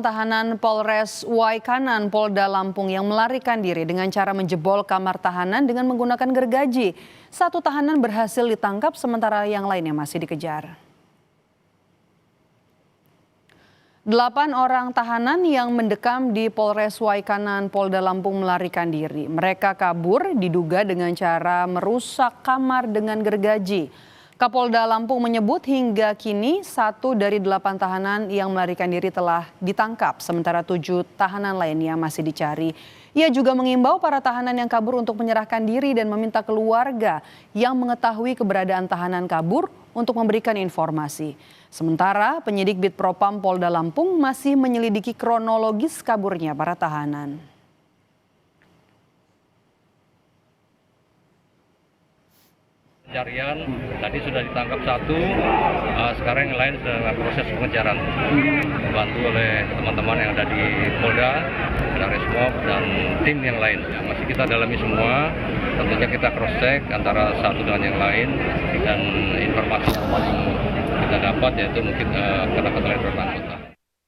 Tahanan Polres Waikanan, Polda Lampung yang melarikan diri dengan cara menjebol kamar tahanan dengan menggunakan gergaji. Satu tahanan berhasil ditangkap sementara yang lainnya masih dikejar. 8 orang tahanan yang mendekam di Polres Waikanan, Polda Lampung melarikan diri. Mereka kabur diduga dengan cara merusak kamar dengan gergaji. Kapolda Lampung menyebut hingga kini 1 dari 8 tahanan yang melarikan diri telah ditangkap, sementara 7 tahanan lainnya masih dicari. Ia juga mengimbau para tahanan yang kabur untuk menyerahkan diri dan meminta keluarga yang mengetahui keberadaan tahanan kabur untuk memberikan informasi. Sementara penyidik Bitpropam Polda Lampung masih menyelidiki kronologis kaburnya para tahanan. Pencarian tadi sudah ditangkap 1, sekarang yang lain sedang proses pengejaran, dibantu oleh teman-teman yang ada di Polda, ada Resmob dan tim yang lain. Yang masih kita dalami semua, tentunya kita cross check antara satu dengan yang lain, dan informasi yang paling kita dapat yaitu mungkin keterangan bersangkutan.